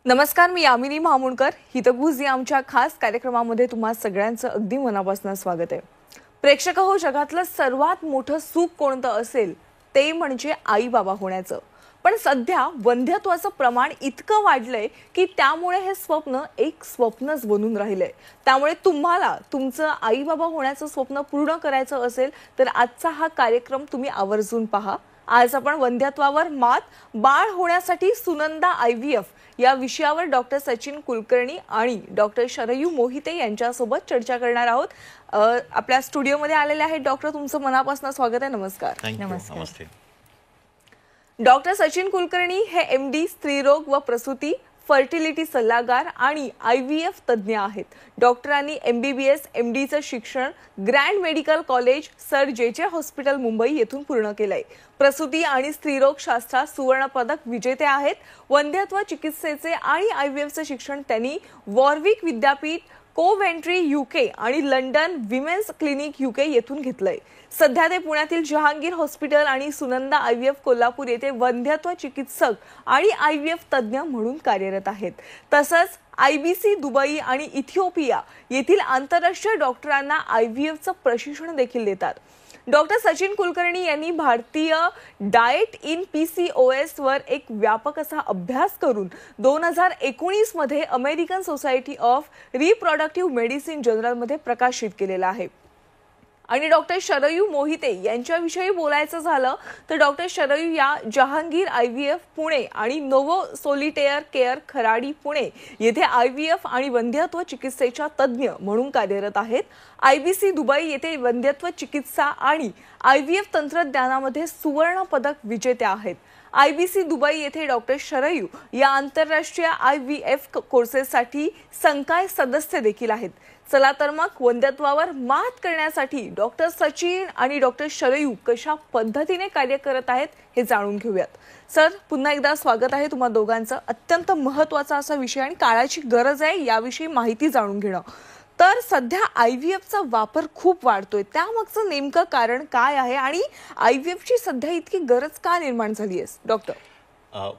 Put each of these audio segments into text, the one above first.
नमस्कार, मी यामिनी महामुंडकर. हितगुज या आमच्या खास कार्यक्रमामध्ये तुम्हा सगळ्यांचं अगदी मनापासून स्वागत आहे. प्रेक्षक हो, जगातलं सर्वात मोठं सुख कोणतं असेल ते म्हणजे आई बाबा होण्याचं. पण सध्या वंध्यत्वाचं प्रमाण इतकं वाढलंय की त्यामुळे हे स्वप्न एक स्वप्नच बनून राहिलंय. त्यामुळे तुम्हाला तुमचं आई बाबा होण्याचं स्वप्न पूर्ण करायचं असेल तर आजचा हा कार्यक्रम तुम्ही आवर्जून पहा. आज आपण वंध्यत्वावर मात, बाळ होण्यासाठी सुनंदा IVF या विषयावर डॉक्टर सचिन कुलकर्णी आणि डॉक्टर शरयू मोहिते यांच्यासोबत चर्चा करणार आहोत. आपल्या स्टुडिओमध्ये आलेले आहेत डॉक्टर. तुमचं मनापासून स्वागत आहे. नमस्कार. नमस्कार. डॉक्टर सचिन कुलकर्णी हे MD स्त्रीरोग व प्रसूती, फर्टिलिटी सल्लागार आणि IVF तज्ज्ञ आहेत. डॉक्टरांनी MBBS MDचं शिक्षण grand medical college sir JJ hospital Mumbai येथून पूर्ण केलंय. प्रसूती आणि स्त्रीरोग शास्त्रात सुवर्ण पदक विजेते आहेत. वंध्यत्व चिकित्सेचे आणि IVFचं शिक्षण त्यांनी वॉरविक विद्यापीठ, कोवेंट्री UK आणि लंडन विमेन्स क्लिनिक UK येथून घेतलंय. सध्या ते पुण्यातील जहांगीर हॉस्पिटल आणि सुनंदा IVF कोल्हापूर येथे वंध्यत्व चिकित्सक आणि IVF तज्ज्ञ म्हणून कार्यरत आहेत. तसंच IBC दुबई आणि इथिओपिया येथील आंतरराष्ट्रीय डॉक्टरांना IVFचं प्रशिक्षण देखील देतात. डॉक्टर सचिन कुलकर्णी यांनी भारतीय डाएट इन PCOS वर एक व्यापक असा अभ्यास करून 2019 मध्ये American society of reproductive medicine जर्नलमध्ये प्रकाशित केलेला आहे. आणि डॉक्टर शरयू मोहिते यांच्याविषयी बोलायचं झालं तर डॉक्टर शरयू या जहांगीर IVF पुणे आणि नोवो सोलिटेअर केअर खराडी पुणे येथे IVF आणि वंध्यत्व चिकित्सेच्या तज्ज्ञ म्हणून कार्यरत आहेत. IBC दुबई येथे वंध्यत्व चिकित्सा आणि IVF तंत्रज्ञानामध्ये सुवर्ण पदक विजेते आहेत. IBC दुबई येथे डॉक्टर शरयू या आंतरराष्ट्रीय IVF कोर्सेससाठी संकाय सदस्य देखील आहेत. चला तर मग वंध्यत्वावर मात करण्यासाठी डॉक्टर सचिन आणि डॉक्टर शरयू कशा पद्धतीने कार्य करत आहेत हे जाणून घेऊयात. सर, पुन्हा एकदा स्वागत आहे तुम्हा दोघांचं. अत्यंत महत्त्वाचा असा विषय आणि काळाची गरज आहे याविषयी माहिती जाणून घेणं. तर सध्या IVFचा वापर खूप वाढतोय, त्यामागचं नेमकं कारण काय आहे आणि IVFची सध्या इतकी गरज का निर्माण झाली आहे डॉक्टर?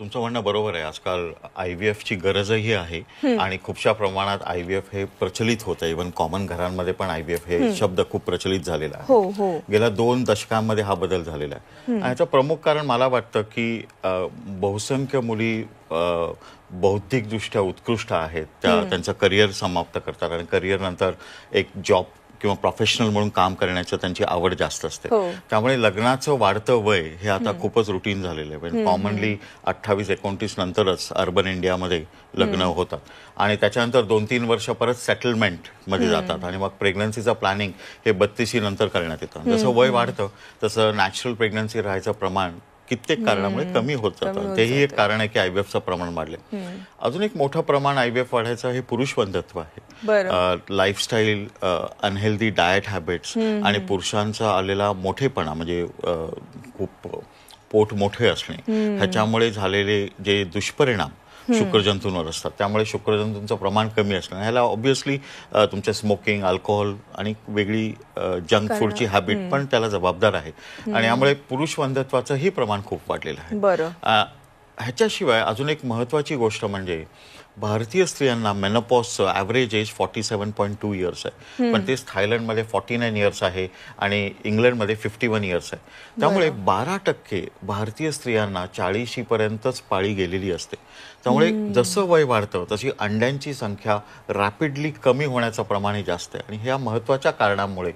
तुमचं म्हणणं बरोबर आहे. आजकाल IVFची गरजही आहे आणि खूपशा प्रमाणात IVF हे प्रचलित होत आहे. इव्हन कॉमन घरांमध्ये पण IVF हे शब्द खूप प्रचलित झालेला आहे. गेल्या 2 दशकांमध्ये हा बदल झालेला आहे. आणि याचं प्रमुख कारण मला वाटतं की बहुसंख्य मुली बौद्धिकदृष्ट्या उत्कृष्ट आहेत. त्यांचं करिअर समाप्त करतात आणि करिअर नंतर एक जॉब किंवा प्रोफेशनल म्हणून काम करण्याची त्यांची आवड जास्त असते. त्यामुळे लग्नाचं वाढतं वय हे आता खूपच रुटीन झालेलं आहे. म्हणजे कॉमनली 28-29 नंतरच अर्बन इंडियामध्ये लग्न होतात आणि त्याच्यानंतर 2-3 वर्ष परत सेटलमेंट मध्ये जातात आणि मग प्रेग्नन्सीचं प्लॅनिंग हे 32 नंतर करण्यात येतं. जसं वय वाढतं तसं नॅचरल प्रेग्नन्सी राहायचं प्रमाण कित्येक कारणामुळे कमी होत जातं. तेही एक कारण आहे की IVFचं प्रमाण वाढले. अजून एक मोठं प्रमाण IVF वाढायचं हे पुरुष वंध्यत्व आहे. लाईफस्टाईल, अनहेल्दी डाएट हॅबिट्स आणि पुरुषांचा आलेला मोठेपणा म्हणजे खूप पोट मोठे असणे ह्याच्यामुळे झालेले जे दुष्परिणाम शुक्रजंतूंवर असतात. त्यामुळे शुक्रजंतूंचं प्रमाण कमी असणं ह्याला ऑब्व्हियसली तुमच्या स्मोकिंग, अल्कोहोल आणि वेगळी जंक फूडची हॅबिट पण त्याला जबाबदार आहे. आणि यामुळे पुरुष वंध्यत्वाचंही प्रमाण खूप वाढलेलं आहे. ह्याच्याशिवाय अजून एक महत्त्वाची गोष्ट म्हणजे भारतीय स्त्रियांना मेनोपॉजचं ॲव्हरेज एज 47.2 इयर्स आहे. पण तेच थायलंडमध्ये 49 इयर्स आहे आणि इंग्लंडमध्ये 51 इयर्स आहे. त्यामुळे 12% भारतीय स्त्रियांना 40 पर्यंतच पाळी गेलेली असते. त्यामुळे जसं वय वाढतं तशी अंड्यांची संख्या रॅपिडली कमी होण्याचं प्रमाणही जास्त आहे. आणि ह्या महत्त्वाच्या कारणामुळे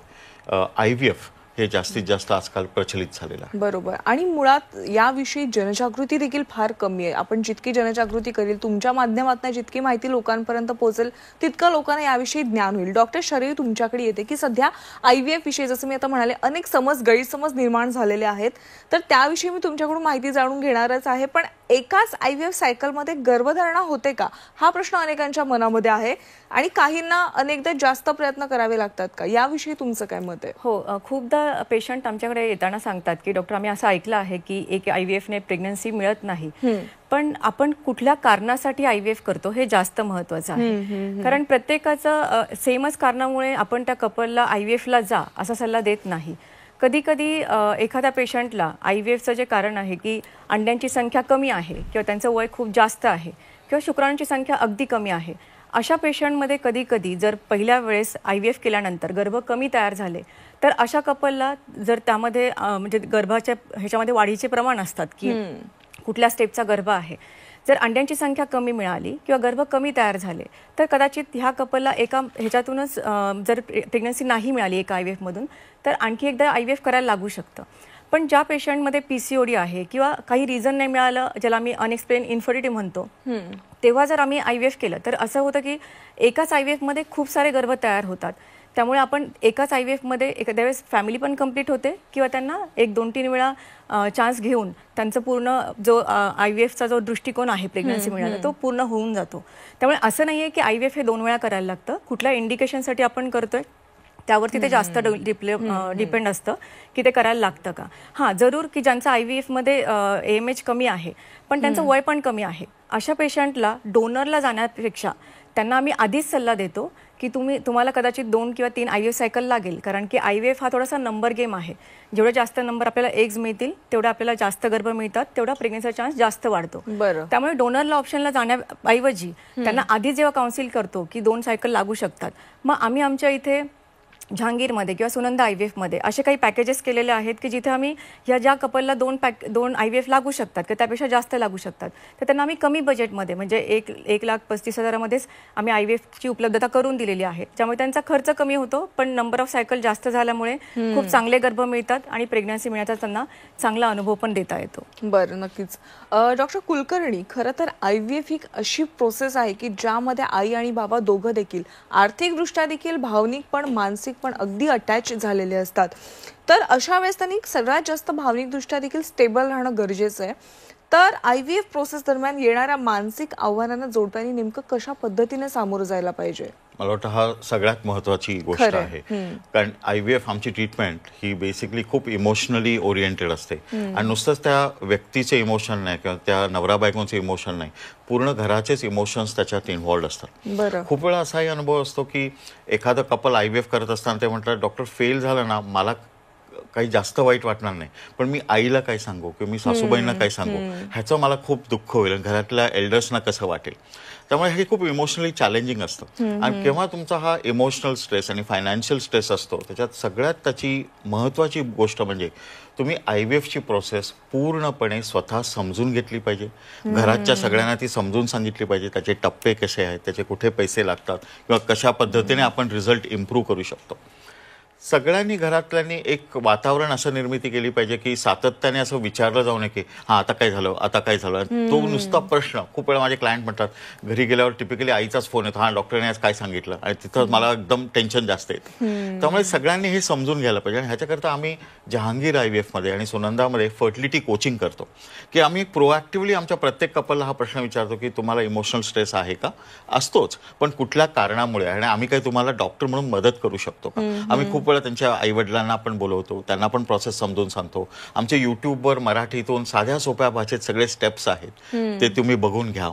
IVF हे जास्तीत जास्त आजकाल प्रचलित झालेलं आहे. बरोबर. आणि मुळात याविषयी जनजागृती देखील फार कमी आहे. आपण जितकी जनजागृती करेल, तुमच्या माध्यमातून जितकी माहिती लोकांपर्यंत पोहोचेल तितकं लोकांना याविषयी ज्ञान होईल. डॉक्टर शरयू, तुमच्याकडे येते की सध्या IVF विषयी जसं मी आता म्हणाले अनेक गैरसमज निर्माण झालेले आहेत. तर त्याविषयी मी तुमच्याकडून माहिती जाणून घेणारच आहे. पण एकाच IVF सायकलमध्ये गर्भधारणा होते का हा प्रश्न अनेकांच्या मनामध्ये आहे आणि काहींना अनेकदा जास्त प्रयत्न करावे लागतात का, याविषयी तुमचं काय मत आहे? हो, खूपदा पेशंट आमच्याकडे येताना सांगतात की डॉक्टर, आम्ही असं ऐकलं आहे की एक IVFने प्रेग्नन्सी मिळत नाही, पण आपण कुठल्या कारणासाठी IVF करतो हे जास्त महत्त्वाचं आहे. कारण प्रत्येकाचं सेमच कारणामुळे आपण त्या कपलला IVFला जा असा सल्ला देत नाही. कधी कधी एखाद्या पेशंटला IVFचं जे कारण आहे की अंड्यांची संख्या कमी आहे किंवा त्यांचं वय खूप जास्त आहे किंवा शुक्राणूंची संख्या अगदी कमी आहे, अशा पेशंटमध्ये कधी कधी जर पहिल्या वेळेस IVF केल्यानंतर गर्भ कमी तयार झाले तर अशा कपलला जर त्यामध्ये म्हणजे गर्भाच्या ह्याच्यामध्ये वाढीचे प्रमाण असतात की कुठल्या स्टेपचा गर्भ आहे, जर अंड्यांची संख्या कमी मिळाली किंवा गर्भ कमी तयार झाले तर कदाचित ह्या कपलला एका ह्याच्यातूनच जर प्रेग्नन्सी नाही मिळाली एका IVF मधून तर आणखी एकदा IVF करायला लागू शकतं. पण ज्या पेशंटमध्ये PCOD आहे किंवा काही रिझन नाही मिळालं, ज्याला आम्ही अनएक्सप्लेन इन्फर्टिलिटी म्हणतो, तेव्हा जर आम्ही IVF केलं तर असं होतं की एकाच IVF मध्ये खूप सारे गर्भ तयार होतात. त्यामुळे आपण एकाच IVF मध्ये एखाद्या वेळेस फॅमिली पण कंप्लीट होते किंवा त्यांना 1-2-3 वेळा चान्स घेऊन त्यांचं पूर्ण जो IVFचा जो दृष्टिकोन आहे प्रेग्नन्सी मिळाला तो पूर्ण होऊन जातो. त्यामुळे असं नाहीये की IVF हे 2 वेळा करायला लागतं. कुठल्या इंडिकेशनसाठी आपण करतोय त्यावरती ते जास्त डिपेंड असतं की ते करायला लागतं का. हां, जरूर की ज्यांचं IVF मध्ये AMH कमी आहे पण त्यांचं वय पण कमी आहे, अशा पेशंटला डोनरला जाण्यापेक्षा त्यांना आम्ही आधीच सल्ला देतो की तुम्हाला कदाचित 2 किंवा 3 IVF सायकल लागेल, कारण की IVF हा थोडासा नंबर गेम आहे. जेवढे जास्त नंबर आपल्याला एग्ज मिळतील तेवढे आपल्याला जास्त गर्भ मिळतात, तेवढा प्रेग्नन्सीचा चान्स जास्त वाढतो. त्यामुळे डोनरला ऑप्शनला जाण्याऐवजी त्यांना आधी जेव्हा काउन्सिल करतो की 2 सायकल लागू शकतात, मग आम्ही आमच्या इथे जहांगीरमध्ये किंवा सुनंदा IVF मध्ये असे काही पॅकेजेस केलेले आहेत की जिथे आम्ही ह्या ज्या कपलला 2 IVF लागू शकतात किंवा त्यापेक्षा जास्त लागू शकतात तर त्यांना आम्ही कमी बजेटमध्ये म्हणजे 1,35,000मध्येच आम्ही IVFची उपलब्धता करून दिलेली आहे, ज्यामुळे त्यांचा खर्च कमी होतो पण नंबर ऑफ सायकल जास्त झाल्यामुळे खूप चांगले गर्भ मिळतात आणि प्रेग्नन्सी मिळण्याचा त्यांना चांगला अनुभव पण देता येतो. बरं, नक्कीच. डॉक्टर कुलकर्णी, खरं तर IVF ही अशी प्रोसेस आहे की ज्यामध्ये आई आणि बाबा दोघं देखील आर्थिकदृष्ट्या देखील, भावनिक पण मानसिक पण अगदी अटॅच झालेले असतात. तर अशा वेळेस त्यांनी सगळ्यात जास्त भावनिकदृष्ट्या देखील स्टेबल राहणं गरजेचं आहे. तर IVF प्रोसेस दरम्यान येणाऱ्या मानसिक आव्हानांना जोडप्याने नेमकं कशा पद्धतीने सामोरं जायला पाहिजे? मला वाटतं हा सगळ्यात महत्वाची गोष्ट आहे, कारण IVF आमची ट्रीटमेंट ही बेसिकली खूप इमोशनली ओरिएंटेड असते आणि नुसतंच त्या व्यक्तीचे इमोशन नाही किंवा त्या नवरा बायकोचे इमोशन नाही, पूर्ण घराचेच इमोशन्स त्याच्यात इन्व्हॉल्ड असतात. खूप वेळा असाही अनुभव असतो की एखादं कपल IVF करत असताना ते म्हणतात डॉक्टर फेल झालं ना मला काही जास्त वाईट वाटणार नाही, पण मी आईला काय सांगू किंवा मी सासूबाईंना काय सांगू, ह्याचं मला खूप दुःख होईल, घरातल्या एल्डर्सना कसं वाटेल. त्यामुळे हे खूप इमोशनली चॅलेंजिंग असतं. आणि केव्हा तुमचा हा इमोशनल स्ट्रेस आणि फायनान्शियल स्ट्रेस असतो, त्याच्यात सगळ्यात त्याची महत्वाची गोष्ट म्हणजे तुम्ही IVFची प्रोसेस पूर्णपणे स्वतः समजून घेतली पाहिजे. घराच्या सगळ्यांना ती समजून सांगितली पाहिजे, त्याचे टप्पे कसे आहेत, त्याचे कुठे पैसे लागतात किंवा कशा पद्धतीने आपण रिझल्ट इम्प्रूव्ह करू शकतो. सगळ्यांनी घरातल्यांनी एक वातावरण असं निर्मिती केली पाहिजे की सातत्याने असं विचारलं जाऊ नये की हा आता काय झालं, आता काय झालं. तो नुसता प्रश्न, खूप वेळा माझे क्लायंट म्हणतात घरी गेल्यावर टिपिकली आईचाच फोन येतो, हा डॉक्टरने आज काय सांगितलं, आणि तिथं मला एकदम टेन्शन जास्त येतं. त्यामुळे सगळ्यांनी हे समजून घ्यायला पाहिजे. आणि ह्याच्याकरता आम्ही जहांगीर IVF मध्ये आणि सुनंदामध्ये फर्टिलिटी कोचिंग करतो की आम्ही प्रोएक्टिव्हली आमच्या प्रत्येक कपलला हा प्रश्न विचारतो की तुम्हाला इमोशनल स्ट्रेस आहे का, असतोच, पण कुठल्या कारणामुळे, आणि आम्ही काही तुम्हाला डॉक्टर म्हणून मदत करू शकतो का. आम्ही खूप वेळा त्यांच्या आई वडिलांना आपण बोलवतो, त्यांना पण प्रोसेस समजून सांगतो. आमच्या युट्यूबवर मराठीतून साध्या सोप्या भाषेत सगळे स्टेप्स आहेत, ते तुम्ही बघून घ्या.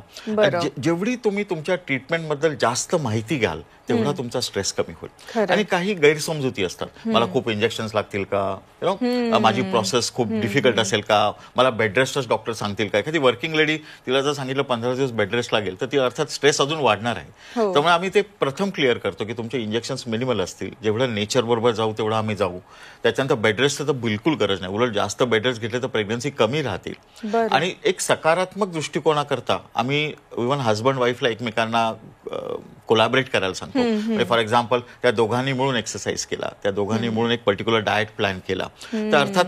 जेवढी तुम्ही तुमच्या ट्रीटमेंट बद्दल जास्त माहिती घ्याल तेवढा तुमचा स्ट्रेस कमी होईल. आणि काही गैरसमजुती असतात, मला खूप इंजेक्शन्स लागतील का, माझी प्रोसेस खूप डिफिकल्ट असेल का, मला बेडरेस्टच डॉक्टर सांगतील का. एखादी वर्किंग लेडी, तिला जर सांगितलं 15 दिवस बेडरेस्ट लागेल तर ती अर्थात स्ट्रेस अजून वाढणार आहे. त्यामुळे आम्ही ते प्रथम क्लिअर करतो की तुमचे इंजेक्शन्स मिनिमल असतील, जेवढं नेचर बरोबर जाऊ तेवढं आम्ही जाऊ. त्याच्यानंतर बेडरेस्ट तर बिलकुल गरज नाही, उलट जास्त बेडरेस्ट घेतले तर प्रेग्नन्सी कमी राहतील. आणि एक सकारात्मक दृष्टिकोनाकरता आम्ही इव्हन हजबंड वाईफला एकमेकांना कोलॅबरेट करायला सांगतो. फॉर एक्झाम्पल, त्या दोघांनी मिळून एक्सरसाइज केला, त्या दोघांनी मिळून एक पर्टिक्युलर डाएट प्लॅन केला, तर अर्थात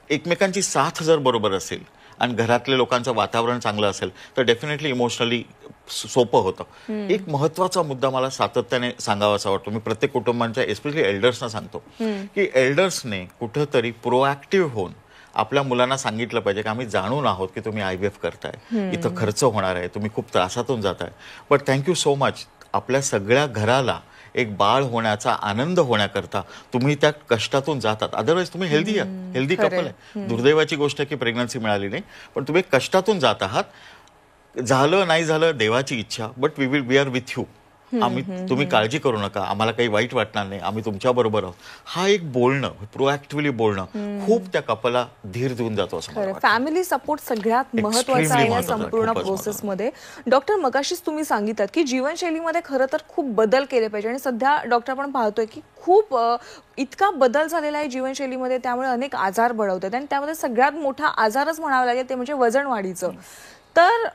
एकमेकांची साथ जर बरोबर असेल आणि घरातल्या लोकांचं वातावरण चांगलं असेल तर डेफिनेटली इमोशनली सोपं होतं. एक महत्वाचा मुद्दा मला सातत्याने सांगावासा वाटतो, मी प्रत्येक कुटुंबांच्या एस्पेशली एल्डर्सना सांगतो की एल्डर्सने कुठंतरी प्रोएक्टिव्ह होऊन आपल्या मुलांना सांगितलं पाहिजे की आम्ही जाणून आहोत की तुम्ही IVF करताय, इथं खर्च होणार आहे, तुम्ही खूप त्रासातून जाताय, बट थँक्यू सो मच, आपल्या सगळ्या घराला एक बाळ होण्याचा आनंद होण्याकरता तुम्ही त्या कष्टातून जातात. अदरवाईज तुम्ही हेल्दी कपल आहे. दुर्दैवाची गोष्ट आहे की प्रेग्नन्सी मिळाली नाही, पण तुम्ही कष्टातून जात आहात. झालं नाही झालं देवाची इच्छा, but we are with you. तुम्ही काळजी करू नका, आम्हाला काही वाईट वाटणार नाही, आम्ही तुमच्या बरोबर आहोत, हा एक बोलणं, प्रोएक्टिव्हली बोलणं खूप त्या कपलला धीर देऊन जातो असं मला वाटतं. फॅमिली सपोर्ट सगळ्यात महत्वाचा आहे या संपूर्ण प्रोसेसमध्ये. डॉक्टर, मगाशीच तुम्ही सांगितलं की जीवनशैलीमध्ये खरं तर खूप बदल केले पाहिजे आणि सध्या डॉक्टर आपण पाहतोय की खूप इतका बदल झालेला आहे जीवनशैलीमध्ये, त्यामुळे अनेक आजार बळवतात आणि त्यामध्ये सगळ्यात मोठा आजारच म्हणावा लागेल ते म्हणजे वजन वाढीचं. तर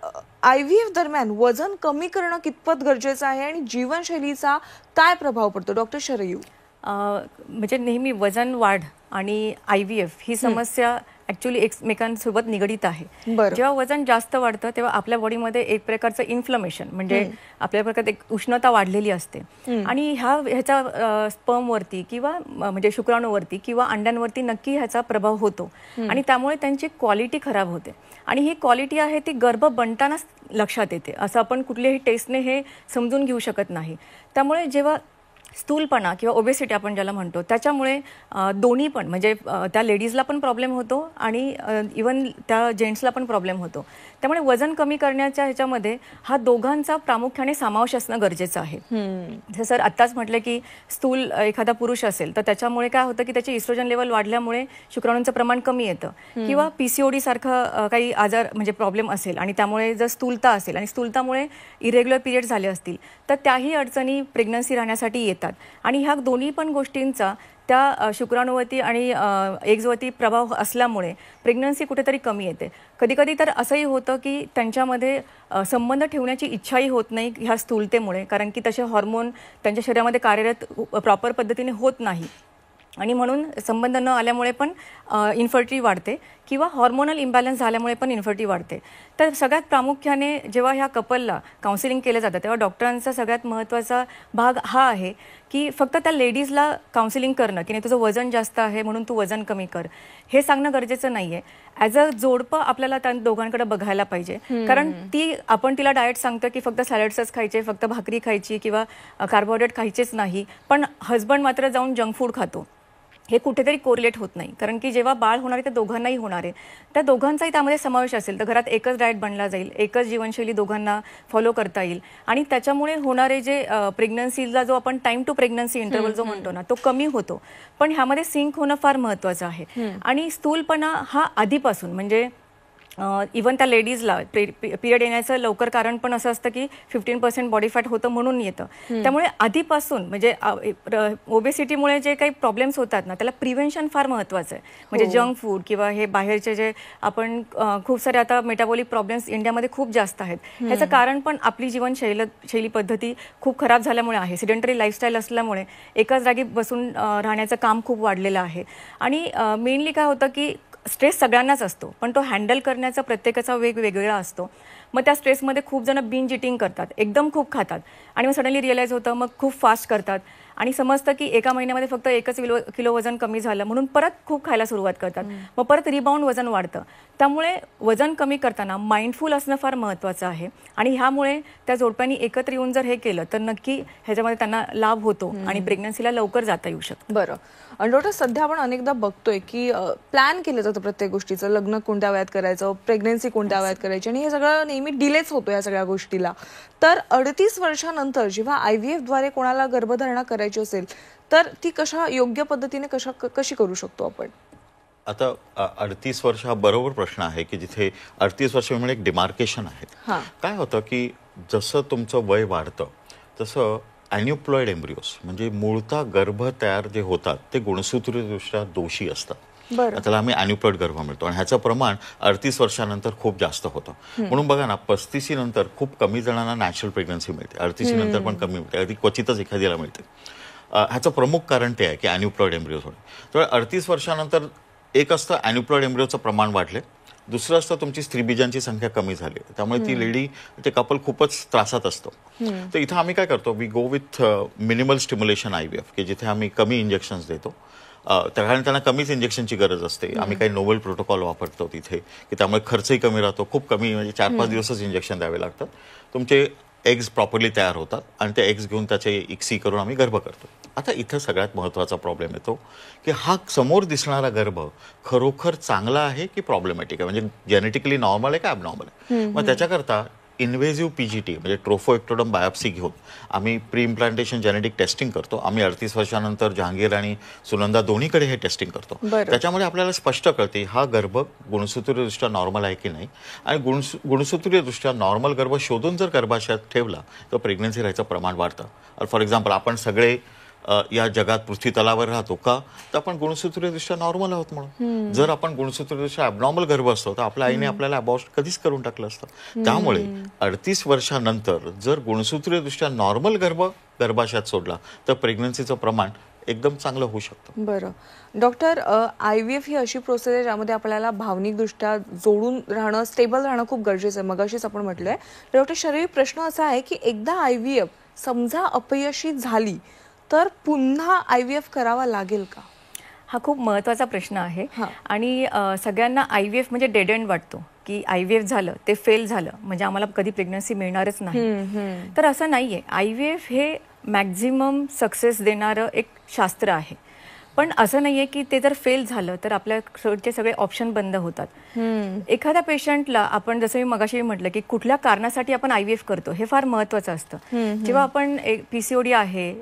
IVF दरम्यान वजन कमी करणं कितपत गरजेचं आहे आणि जीवनशैलीचा काय प्रभाव पडतो? डॉक्टर शरयू. म्हणजे नेहमी वजन वाढ आणि IVF ही समस्या ऍक्च्युली एकमेकांसोबत निगडीत आहे. जेव्हा वजन जास्त वाढतं तेव्हा आपल्या बॉडीमध्ये एक प्रकारचं इन्फ्लमेशन म्हणजे आपल्या प्रकारात एक उष्णता वाढलेली असते आणि ह्याचा स्पर्मवरती किंवा म्हणजे शुक्राणूवरती किंवा अंड्यांवरती नक्की ह्याचा प्रभाव होतो आणि त्यामुळे त्यांची क्वालिटी खराब होते आणि ही क्वालिटी आहे ती गर्भ बनतानाच लक्षात येते. असं आपण कुठल्याही टेस्टने हे समजून घेऊ शकत नाही. त्यामुळे जेव्हा स्थूलपणा किंवा ओबेसिटी आपण ज्याला म्हणतो त्याच्यामुळे दोन्ही पण म्हणजे त्या लेडीजला पण प्रॉब्लेम होतो आणि इवन त्या जेंट्सला पण प्रॉब्लेम होतो. त्यामुळे वजन कमी करण्याच्या ह्याच्यामध्ये हा दोघांचा प्रामुख्याने समावेश असणं गरजेचं आहे. जसं सर आत्ताच म्हटलं की स्थूल एखादा पुरुष असेल तर त्याच्यामुळे काय होतं की त्याची इस्ट्रोजन लेवल वाढल्यामुळे शुक्राणूंचं प्रमाण कमी येतं किंवा PCOD सारखं काही आजार म्हणजे प्रॉब्लेम असेल आणि त्यामुळे जर स्थूलता असेल आणि स्थूलतामुळे इरेग्युलर पिरियड झाले असतील तर त्याही अडचणी प्रेग्नन्सी राहण्यासाठी येतात आणि ह्या दोन्ही पण गोष्टींचा त्या शुक्राणूवरती आणि एग्जवरती प्रभाव असल्यामुळे प्रेग्नन्सी कुठेतरी कमी येते. कधी कधी तर असंही होतं की त्यांच्यामध्ये संबंध ठेवण्याची इच्छाही होत नाही ह्या स्थूलतेमुळे, कारण की तसे हॉर्मोन त्यांच्या शरीरामध्ये कार्यरत प्रॉपर पद्धतीने होत नाही आणि म्हणून संबंध न आल्यामुळे पण इन्फर्टिलिटी वाढते किंवा हॉर्मोनल इम्बॅलन्स झाल्यामुळे पण इन्फर्टिलिटी वाढते. तर सगळ्यात प्रामुख्याने जेव्हा ह्या कपलला काउन्सिलिंग केलं जातं तेव्हा डॉक्टरांचा सगळ्यात महत्त्वाचा भाग हा आहे की फक्त त्या लेडीजला काउन्सिलिंग करणं की नाही तुझं वजन जास्त आहे म्हणून तू वजन कमी कर हे सांगणं गरजेचं नाही आहे. ॲज अ जोडपं आपल्याला त्या दोघांकडे बघायला पाहिजे, कारण आपण तिला डाएट सांगतो की फक्त सॅलड्सच खायचे, फक्त भाकरी खायची किंवा कार्बोहायड्रेट खायचेच नाही, पण हजबंड मात्र जाऊन जंक फूड खातो. हे कुठेतरी कोरिलेट होत नाही, कारण की जेव्हा बाळ होणार आहे ते दोघांनाही होणार आहे. त्या दोघांचाही त्यामध्ये समावेश असेल तर घरात एकच डाएट बनला जाईल, एकच जीवनशैली दोघांना फॉलो करता येईल आणि त्याच्यामुळे होणारे जे प्रेग्नन्सीला जो आपण टाइम टू प्रेग्नन्सी इंटरव्हल जो म्हणतो ना तो कमी होतो. पण ह्यामध्ये सिंक होणं फार महत्त्वाचं आहे आणि स्थूलपणा हा आधीपासून म्हणजे इवन त्या लेडीजला पिरियड येण्याचं लवकर कारण पण असं असतं की 15% बॉडी फॅट होतं म्हणून येतं. त्यामुळे आधीपासून म्हणजे ओबेसिटीमुळे जे काही प्रॉब्लेम्स होतात ना त्याला प्रिव्हेन्शन फार महत्त्वाचं आहे. म्हणजे जंक फूड किंवा हे बाहेरचे जे आपण खूप सारे आता मेटाबॉलिक प्रॉब्लेम्स इंडियामध्ये खूप जास्त आहेत. ह्याचं कारण पण आपली जीवनशैली पद्धती खूप खराब झाल्यामुळे आहे. सिडेंटरी लाईफस्टाईल असल्यामुळे एकाच जागी बसून राहण्याचं काम खूप वाढलेलं आहे आणि मेनली काय होतं की स्ट्रेस सगळ्यांनाच असतो पण तो हँडल करण्याचा प्रत्येकाचा वेगवेगळा असतो. मग त्या स्ट्रेसमध्ये खूप जण बिंज इटिंग करतात, एकदम खूप खातात आणि मग सडनली रिअलाइज होतं, मग खूप फास्ट करतात आणि समजतं की एका महिन्यामध्ये फक्त 1 किलो वजन कमी झालं म्हणून परत खूप खायला सुरुवात करतात, मग परत रिबाउंड वजन वाढतं. त्यामुळे वजन कमी करताना माइंडफुल असणं फार महत्त्वाचं आहे आणि ह्यामुळे त्या जोडप्यांनी एकत्र येऊन जर हे केलं तर नक्की ह्याच्यामध्ये त्यांना लाभ होतो आणि प्रेग्नन्सीला लवकर जाता येऊ शकतं. बरं डॉक्टर, सध्या आपण अनेकदा बघतोय की प्लॅन केलं जातं प्रत्येक गोष्टीचं, लग्न कोणत्या वयात करायचं, प्रेग्नन्सी कोणत्या वयात करायची आणि हे सगळं नेहमी डिलेच होतो या सगळ्या गोष्टीला. तर 38 वर्षानंतर जेव्हा IVF द्वारे कोणाला गर्भधारणा करायची असेल तर ती योग्य पद्धतीने कशी करू शकतो आपण? आता 38 वर्ष हा बरोबर प्रश्न आहे की जिथे 38 वर्ष म्हणजे एक डिमार्केशन आहे. काय होतं की जसं तुमचं वय वाढतं तसं ॲन्युप्लॉइड एम्ब्रिओस म्हणजे मूळता गर्भ तयार जे होतात ते गुणसूत्रीदृष्ट्या दोषी असतात. त्याला आम्ही ॲन्युप्लॉइड गर्भ मिळतो आणि ह्याचं प्रमाण 38 वर्षानंतर खूप जास्त होतं. म्हणून बघा ना 35 नंतर खूप कमी जणांना नॅचरल प्रेग्नन्सी मिळते, 38 नंतर पण कमी मिळते, अगदी क्वचितच एखाद्याला मिळते. ह्याचं प्रमुख कारण ते आहे की ॲन्युप्लॉइड एम्ब्रिओज होणे. तर 38 वर्षानंतर एक असतं ॲन्युप्लॉइड एम्ब्रिओचं प्रमाण वाढले, दुसरं असतं तुमची स्त्रीबीजांची संख्या कमी झाली, त्यामुळे ती लेडी ते कपल खूपच त्रासात असतो. तर इथं आम्ही काय करतो, we go with minimal stimulation IVF की जिथे आम्ही कमी इंजेक्शन्स देतो, कारण त्यांना कमीच इंजेक्शनची गरज असते. आम्ही काही नोवेल प्रोटोकॉल वापरतो तिथे की त्यामुळे खर्चही कमी राहतो, खूप कमी म्हणजे 4-5 दिवसच इंजेक्शन द्यावे लागतात. तुमचे एग्स प्रॉपरली तयार होतात आणि ते एग्स घेऊन त्याचे इक्सी करून आम्ही गर्भ करतो. आता इथं सगळ्यात महत्त्वाचा प्रॉब्लेम येतो की हा समोर दिसणारा गर्भ खरोखर चांगला आहे की प्रॉब्लेमॅटिक आहे, म्हणजे जेनेटिकली नॉर्मल आहे का ॲबनॉर्मल आहे. मग त्याच्याकरता इन्व्हेजिव्ह पीजीटी म्हणजे ट्रोफोएक्टोडर्म बायोप्सी घेऊन आम्ही प्री इम्प्लांटेशन जेनेटिक टेस्टिंग करतो. आम्ही 38 वर्षानंतर जहांगीर आणि सुनंदा दोन्हीकडे हे टेस्टिंग करतो. त्याच्यामध्ये आपल्याला स्पष्ट कळते हा गर्भ गुणसूत्रीयदृष्ट्या नॉर्मल आहे की नाही, आणि गुणसूत्रीयदृष्ट्या नॉर्मल गर्भ शोधून जर गर्भाशयात ठेवला तर प्रेग्नन्सी राहायचं प्रमाण वाढतं. फॉर एक्झाम्पल आपण सगळे या जगात पृथ्वी तलावर राहतो का, तर आपण गुणसूत्रीयदृष्ट्या नॉर्मल आहोत म्हणून. जर आपण गुणसूत्रीयदृष्ट्या ॲबनॉर्मल गर्भ असतो तर आपल्या आईने आपल्याला अबॉर्शन कधीच करून टाकलं असतं. त्यामुळे 38 वर्षानंतर जर गुणसूत्रीयदृष्ट्या नॉर्मल गर्भ गर्भाशयात सोडला तर प्रेग्नन्सीचं प्रमाण एकदम चांगलं होऊ शकतं. बरं डॉक्टर, IVF ही अशी प्रोसेस आहे ज्यामध्ये आपल्याला भावनिकदृष्ट्या जोडून राहणं, स्टेबल राहणं खूप गरजेचं आहे. मगाशीच आपण म्हटलंय. डॉक्टर शरीर प्रश्न असा आहे की एकदा IVF समजा अपयशी झाली तर पुन्हा IVF करावा लागेल का? हा खूप महत्त्वाचा प्रश्न आहे. आणि सगळ्यांना IVF म्हणजे डेड एंड वाटतो की IVF झालं ते फेल झालं म्हणजे आम्हाला कधी प्रेग्नन्सी मिळणारच नाही. तर असं नाहीये. IVF हे मॅक्झिमम सक्सेस देणारं एक शास्त्र आहे. पण असं नाहीये की ते जर फेल झालं तर आपल्याकडचे सगळे ऑप्शन बंद होतात. एखाद्या पेशंटला आपण जसं मी मगाशी म्हटलं की कुठल्या कारणासाठी आपण IVF करतो हे फार महत्त्वाचं असतं. जेव्हा आपण PCOD आहे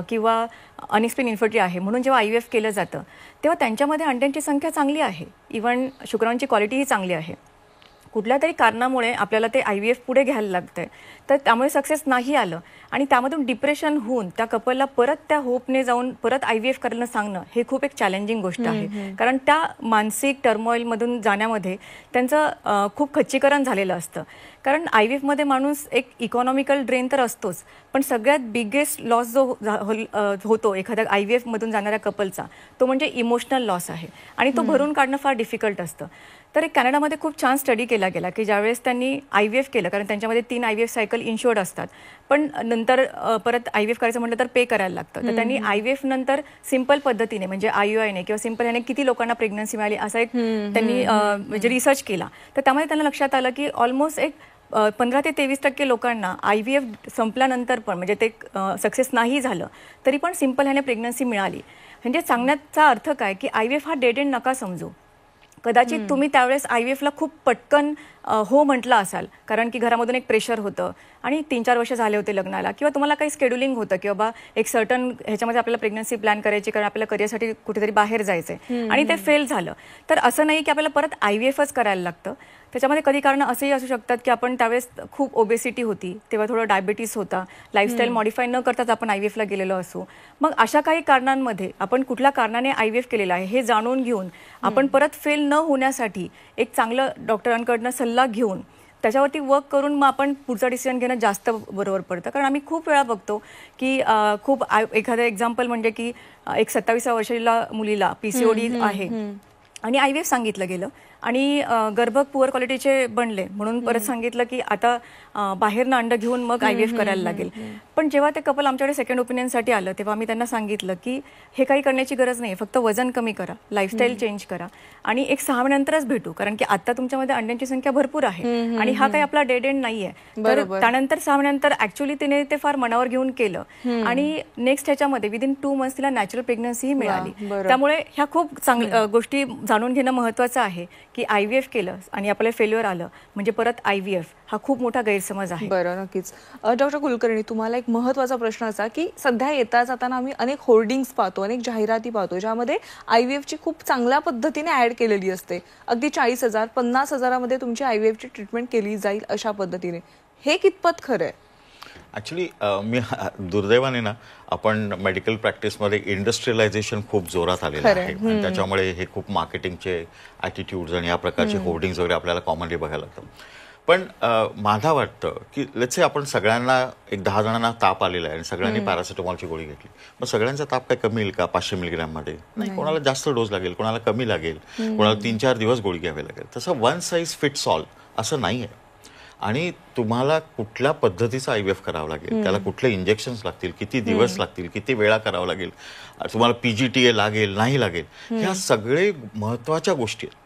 किंवा अनएक्सप्लेन इन्फर्टिलिटी आहे म्हणून जेव्हा IVF केलं जातं तेव्हा त्यांच्यामध्ये अंड्यांची संख्या चांगली आहे, इव्हन शुक्राणूंची क्वालिटीही चांगली आहे. कुठल्या तरी कारणामुळे आपल्याला ते IVF पुढे घ्यायला लागतंय तर त्यामुळे सक्सेस नाही आलं आणि त्यामधून डिप्रेशन होऊन त्या कपलला परत त्या होपने जाऊन परत IVF करायला सांगणं हे खूप एक चॅलेंजिंग गोष्ट आहे. कारण त्या मानसिक टर्मॉइलमधून जाण्यामध्ये त्यांचं खूप खच्चीकरण झालेलं असतं. कारण IVF मध्ये माणूस एक इकॉनॉमिकल ड्रेन तर असतोच, पण सगळ्यात बिगेस्ट लॉस जो होतो एखाद्या IVF मधून जाणाऱ्या कपलचा तो म्हणजे इमोशनल लॉस आहे आणि तो भरून काढणं फार डिफिकल्ट असतं. तर एक कॅनडामध्ये खूप छान स्टडी केला गेला की ज्यावेळेस त्यांनी IVF केलं, कारण त्यांच्यामध्ये 3 IVF सायकल इन्शुअर्ड असतात, पण नंतर परत IVF करायचं म्हटलं तर पे करायला लागतं. तर त्यांनी IVF नंतर सिंपल पद्धतीने म्हणजे IUI किंवा सिंपल ह्याने किती लोकांना प्रेग्नन्सी मिळाली असा एक त्यांनी म्हणजे रिसर्च केला. तर त्यामध्ये त्यांना लक्षात आलं की ऑलमोस्ट एक 15 ते 23% लोकांना IVF संपल्यानंतर पण म्हणजे ते सक्सेस नाही झालं तरी पण सिंपल ह्याने प्रेग्नन्सी मिळाली. म्हणजे सांगण्याचा अर्थ काय की IVF हा डेड एंड नका समजू. कदाचित तुम्ही त्यावेळेस IVFला खूप पटकन हो म्हटलं असाल कारण की घरामधून एक प्रेशर होतं आणि 3-4 वर्ष झाले होते लग्नाला, किंवा तुम्हाला काही स्केड्युलिंग होतं की बाबा एक सर्टन ह्याच्यामध्ये आपल्याला प्रेग्नन्सी प्लॅन करायची कारण आपल्याला करिअरसाठी कुठेतरी बाहेर जायचंय आणि ते फेल झालं. तर असं नाही की आपल्याला परत IVFच करायला लागतं. त्याच्यामध्ये कधी कारणं असंही असू शकतात की आपण त्यावेळेस खूप ओबेसिटी होती, तेव्हा थोडं डायबिटीस होता, लाईफस्टाईल मॉडिफाय न करताच आपण IVFला गेलेलो असू. मग अशा काही कारणांमध्ये आपण कुठल्या कारणाने IVF केलेलं आहे हे जाणून घेऊन आपण परत फेल न होण्यासाठी एक चांगलं डॉक्टरांकडनं सल्ला घेऊन त्याच्यावरती वर्क करून मग आपण पुढचा डिसिजन घेणं जास्त बरोबर पडतं. कारण आम्ही खूप वेळा बघतो की खूप एखादं एक्झाम्पल म्हणजे की एक 27व्या वर्षाला मुलीला PCOD आहे आणि IVF सांगितलं गेलं आणि गर्भ पुअर क्वालिटीचे बनले म्हणून परत सांगितलं की आता बाहेरनं अंड घेऊन मग IVF करायला लागेल. पण जेव्हा ते कपल आमच्याकडे सेकंड ओपिनियनसाठी आलं तेव्हा आम्ही त्यांना सांगितलं की हे काही करण्याची गरज नाही, फक्त वजन कमी करा, लाईफस्टाईल चेंज करा आणि एक 6 महिन्यानंतरच भेटू, कारण की आता तुमच्यामध्ये अंड्यांची संख्या भरपूर आहे आणि हा काही आपला डेड एंड नाहीये. तर त्यानंतर 6 महिन्यानंतर ऍक्च्युअली तिने ते फार मनावर घेऊन केलं आणि नेक्स्ट ह्याच्यामध्ये विदिन 2 मंथ्स तिला नॅचरल प्रेग्नन्सी मिळाली. त्यामुळे ह्या खूप चांगल्या गोष्टी जाणून घेणं महत्त्वाचं आहे की IVF केलं आणि आपल्याला फेल्युअर आलं म्हणजे परत IVF हा खूप मोठा गैरसमज आहे. बरं, नक्कीच. डॉक्टर कुलकर्णी, तुम्हाला एक महत्त्वाचा प्रश्न असा की सध्या येता जाताना आम्ही अनेक होर्डिंग्स पाहतो, अनेक जाहिराती पाहतो ज्यामध्ये IVFची खूप चांगल्या पद्धतीने ऍड केलेली असते. अगदी 40,000 50,000मध्ये तुमची IVFची ट्रीटमेंट केली जाईल अशा पद्धतीने. हे कितपत खरं आहे? ॲक्च्युली मी दुर्दैवाने ना आपण मेडिकल प्रॅक्टिसमध्ये इंडस्ट्रियलायझेशन खूप जोरात आलेलं आहे आणि त्याच्यामुळे हे खूप मार्केटिंगचे ॲटिट्यूड्स आणि या प्रकारचे होर्डिंग्स वगैरे आपल्याला कॉमनली बघायला लागतं. पण माझा वाटतं की लेट्स से आपण सगळ्यांना एक 10 जणांना ताप आलेला आहे आणि सगळ्यांनी पॅरासिटामॉलची गोळी घेतली, मग सगळ्यांचा ताप काय कमी येईल का 500 मिलीग्रॅममध्ये? नाही, कोणाला जास्त डोस लागेल, कोणाला कमी लागेल, कोणाला 3-4 दिवस गोळी घ्यावी लागेल. तसं वन साईज फिट्स ऑल असं नाही आहे. आणि तुम्हाला कुठल्या पद्धतीचा IVF करावं लागेल, त्याला कुठले इंजेक्शन्स लागतील, किती दिवस लागतील, किती वेळा करावं लागेल, तुम्हाला PGTA लागेल नाही लागेल, ह्या सगळे महत्त्वाच्या गोष्टी आहेत.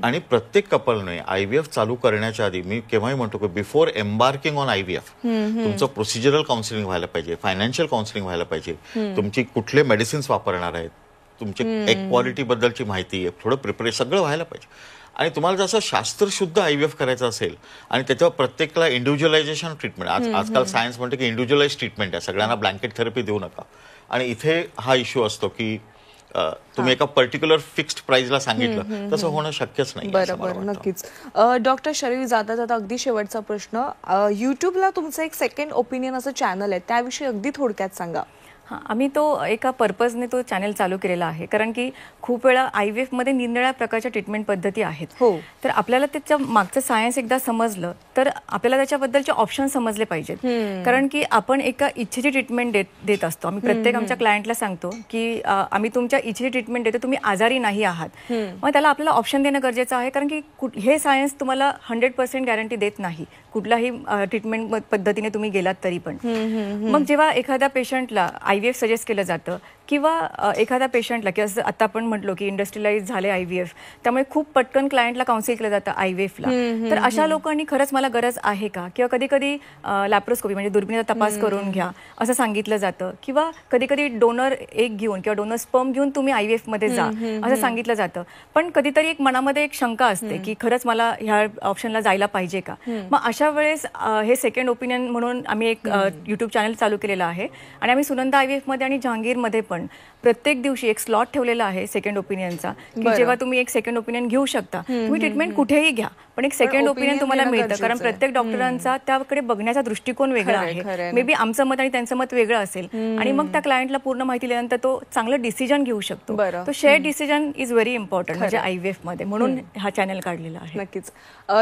आणि प्रत्येक कपलने IVF चालू करण्याच्या आधी मी केव्हाही म्हणतो की बिफोर एम्बार्किंग ऑन IVF तुमचं प्रोसिजरल काउन्सिलिंग व्हायला पाहिजे, फायनान्शियल काउन्सिलिंग व्हायला पाहिजे, तुमची कुठले मेडिसिन्स वापरणार आहेत, तुमची एक क्वालिटी बद्दलची माहिती, थोडं प्रिपरेशन सगळं व्हायला पाहिजे. आणि तुम्हाला जसं शास्त्रशुद्ध IVF करायचं असेल आणि त्याच्यावर प्रत्येकाला इंडिव्हिज्युअलायझेशन ट्रीटमेंट, आजकाल सायन्स म्हणते की इंडिव्हिज्युअलाइज ट्रीटमेंट आहे, सगळ्यांना ब्लँकेट थेरपी देऊ नका. आणि इथे हा इश्यू असतो की तुम्ही एका पर्टिक्युलर फिक्स्ड प्राइसला सांगितलं तसं होणं शक्यच नाही. बरोबर, नक्कीच. डॉक्टर शरीफ, जाता जाता अगदी शेवटचा प्रश्न, युट्यूबला तुमचं एक सेकंड ओपिनियन असं चॅनल आहे, त्याविषयी अगदी थोडक्यात सांगा. हां, आम्ही तो एका पर्पजने तो चॅनल चालू केलेला आहे, कारण की खूप वेळा IVF मध्ये निरनिराळ्या प्रकारच्या ट्रीटमेंट पद्धती आहेत. तर आपल्याला त्याच्या मागचं सायन्स एकदा समजलं तर आपल्याला त्याच्याबद्दलचे ऑप्शन समजले पाहिजेत. कारण की आपण एका इच्छेची ट्रीटमेंट देत असतो. आम्ही प्रत्येक आमच्या क्लायंटला सांगतो की आम्ही तुमच्या इच्छेची ट्रीटमेंट देतो, तुम्ही आजारी नाही आहात. मग त्याला आपल्याला ऑप्शन देणं गरजेचं आहे, कारण की हे सायन्स तुम्हाला 100% गॅरंटी देत नाही कुठलाही ट्रीटमेंट पद्धतीने तुम्ही गेलात तरी पण. मग जेव्हा एखाद्या पेशंटला IVF सजेस्ट केलं जातं किंवा एखाद्या पेशंटला, की असं आता आपण म्हटलो की इंडस्ट्रियलाइज झाले IVF, त्यामुळे खूप पटकन क्लायंटला काउन्सिल केलं जातं IVF ला. तर अशा लोकांनी खरंच मला गरज आहे का, किंवा कधी कधी लॅप्रोस्कोपी म्हणजे दुर्बिणीचा तपास करून घ्या असं सांगितलं जातं, किंवा कधी कधी डोनर एग घेऊन किंवा डोनर स्पर्म घेऊन तुम्ही IVF मध्ये जा असं सांगितलं जातं. पण कधीतरी एक मनामध्ये एक शंका असते की खरंच मला ह्या ऑप्शनला जायला पाहिजे का. मग अशा वेळेस हे सेकंड ओपिनियन म्हणून आम्ही एक युट्यूब चॅनल चालू केलेलं आहे, आणि आम्ही सुनंदा IVF मध्ये आणि जहांगीरमध्ये पण प्रत्येक दिवशी एक स्लॉट ठेवलेला आहे सेकंड ओपिनियनचा, की जेव्हा तुम्ही एक सेकंड ओपिनियन घेऊ शकता. तुम्ही ट्रीटमेंट कुठेही घ्या, पण एक सेकंड ओपिनियन तुम्हाला मिळतं, कारण प्रत्येक डॉक्टरांचा त्याकडे बघण्याचा दृष्टिकोन वेगळा आहे. मे बी आमचं मत आणि त्यांचं मत वेगळं असेल, आणि मग त्या क्लायंटला पूर्ण माहिती दिल्यानंतर तो चांगलं डिसिजन घेऊ शकतो. तो share decision is very important म्हणजे IVF मध्ये, म्हणून हा चॅनल काढलेला आहे. नक्कीच.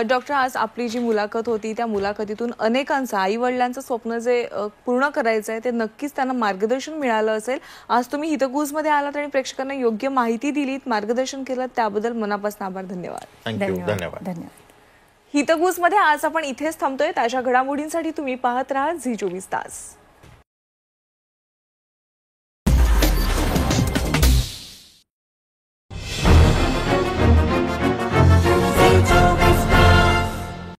डॉक्टर, आज आपली जी मुलाखत होती त्या मुलाखतीतून अनेकांचं, आई वडिलांचं स्वप्न जे पूर्ण करायचं आहे ते नक्कीच त्यांना मार्गदर्शन मिळालं असेल. आज तुम्ही हितगुजमध्ये आलात आणि प्रेक्षकांना योग्य माहिती दिलीत, मार्गदर्शन केलं, त्याबद्दल मनापासून आभार. धन्यवाद. धन्यवाद. हितगुजमध्ये आज आपण इथेच थांबतोय. ताज्या घडामोडींसाठी तुम्ही पाहत राहा झी 24 तास.